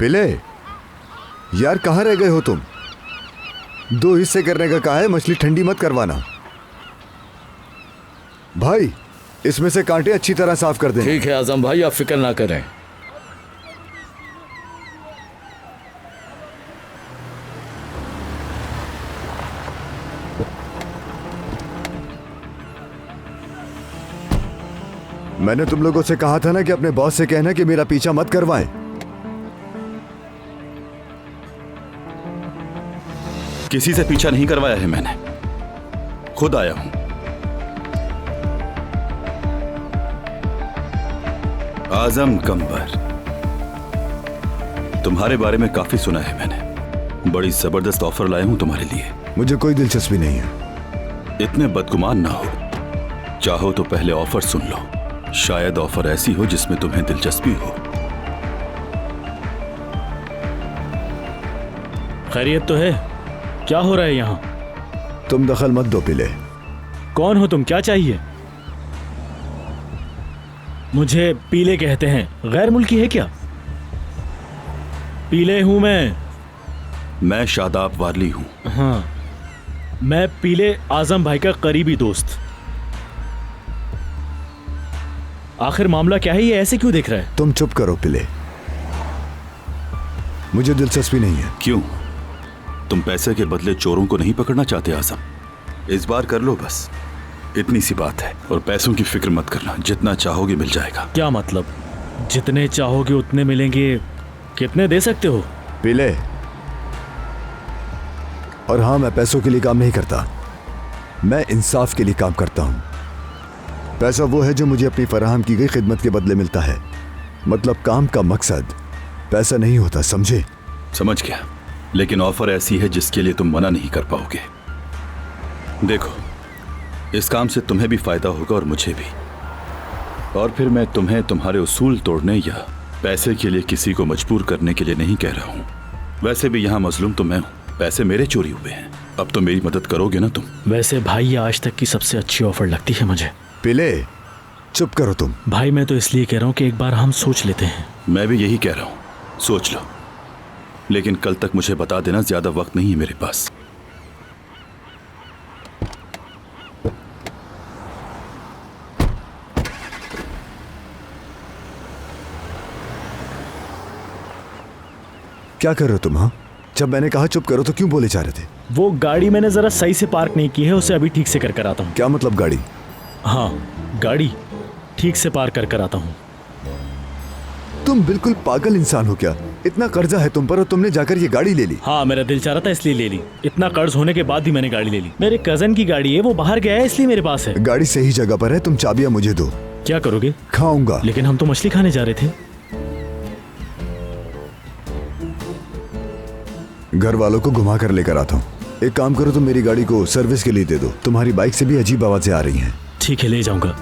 पिले, यार कहाँ रह गए हो तुम? 2 हिस्से करने का कहा है, मछली ठंडी मत करवाना। भाई इसमें से कांटे अच्छी तरह साफ कर दें। ठीक है आजम भाई, आप फिक्र ना करें। मैंने तुम लोगों से कहा था ना कि अपने बॉस से कहना कि मेरा पीछा मत करवाएं। किसी से पीछा नहीं करवाया है मैंने, खुद आया हूं। आजम कंबर, तुम्हारे बारे में काफी सुना है मैंने। बड़ी जबरदस्त ऑफर लाया हूं तुम्हारे लिए। मुझे कोई दिलचस्पी नहीं है। इतने बदगुमान ना हो, चाहो तो पहले ऑफर सुन लो। शायद ऑफर ऐसी हो जिसमें तुम्हें दिलचस्पी हो। खैरियत तो है? क्या हो रहा है यहाँ? तुम दखल मत दो पिले। कौन हो तुम, क्या चाहिए? मुझे पीले कहते हैं, गैर मुल्की है क्या? पीले हूं मैं शादाब वारली हूं। हाँ, मैं पीले आजम भाई का करीबी दोस्त। आखिर मामला क्या है, ये ऐसे क्यों देख रहा है? तुम चुप करो पिले, मुझे दिलचस्पी नहीं है। क्यों? तुम पैसे के बदले चोरों को नहीं पकड़ना चाहते आजम? इस बार कर लो बस, इतनी सी बात है। और पैसों की फिक्र मत करना, जितना चाहोगे मिल जाएगा। क्या मतलब? जितने चाहोगे उतने मिलेंगे? कितने दे सकते हो? पिले, और हाँ, मैं पैसों के लिए काम नहीं करता, मैं इंसाफ के लिए काम करता हूं। पैसा वो है जो मुझे अपनी फराहम की गई खिदमत के बदले मिलता है। मतलब काम का मकसद पैसा नहीं होता, समझे? समझ गया, लेकिन ऑफर ऐसी है जिसके लिए तुम मना नहीं कर पाओगे। देखो, इस काम से तुम्हें भी फायदा होगा और मुझे भी। और फिर मैं तुम्हें तुम्हारे उसूल तोड़ने या पैसे के लिए किसी को मजबूर करने के लिए नहीं कह रहा हूं। वैसे भी यहां मजलूम तो मैं हूं, पैसे मेरे चोरी हुए हैं। अब तो मेरी मदद करोगे ना तुम? वैसे भाई, ये आज तक की सबसे अच्छी ऑफर लगती है मुझे। पिले, चुप करो तुम। भाई मैं तो इसलिए कह रहा हूं कि एक बार हम सोच लेते हैं। मैं भी यही कह रहा हूं, सोच लो, लेकिन कल तक मुझे बता देना, ज्यादा वक्त नहीं है मेरे पास। क्या कर रहे हो तुम? हाँ, जब मैंने कहा चुप करो तो क्यों बोले जा रहे थे? वो गाड़ी मैंने जरा सही से पार्क नहीं की है, उसे अभी ठीक से कर आता हूँ। क्या मतलब गाड़ी? हाँ, गाड़ी ठीक से पार्क कर आता हूँ। तुम बिल्कुल पागल इंसान हो क्या? इतना कर्जा है तुम पर और तुमने जाकर ये गाड़ी ले ली? हाँ, मेरा दिल चाह रहा था इसलिए ले ली। इतना कर्ज होने के बाद भी मैंने गाड़ी ले ली। मेरे कजन की गाड़ी है, वो बाहर गया है इसलिए मेरे पास है। गाड़ी सही जगह पर है, तुम चाबियां मुझे दो। क्या करोगे? खाऊंगा। लेकिन हम तो मछली खाने जा रहे थे। घर वालों को घुमा कर लेकर आता हूँ। एक काम करो, तुम मेरी गाड़ी को सर्विस के लिए दे दो। तुम्हारी बाइक से भी अजीब आवाजें आ रही हैं। ठीक है, ले जाऊंगा,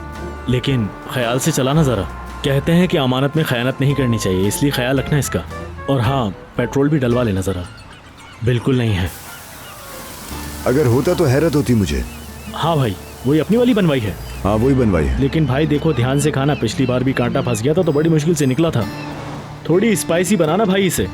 लेकिन ख्याल से चलाना जरा। कहते हैं कि अमानत में खयानत नहीं करनी चाहिए, इसलिए ख्याल रखना इसका। और हाँ, पेट्रोल भी डलवा लेना जरा। बिल्कुल नहीं है। अगर होता तो हैरत होती मुझे। हाँ भाई, वही अपनी वाली बनवाई है। हाँ, वही बनवाई है। लेकिन भाई देखो, ध्यान से खाना, पिछली बार भी कांटा फंस गया था तो बड़ी मुश्किल से निकला था। थोड़ी स्पाइसी बनाना भाई इसे।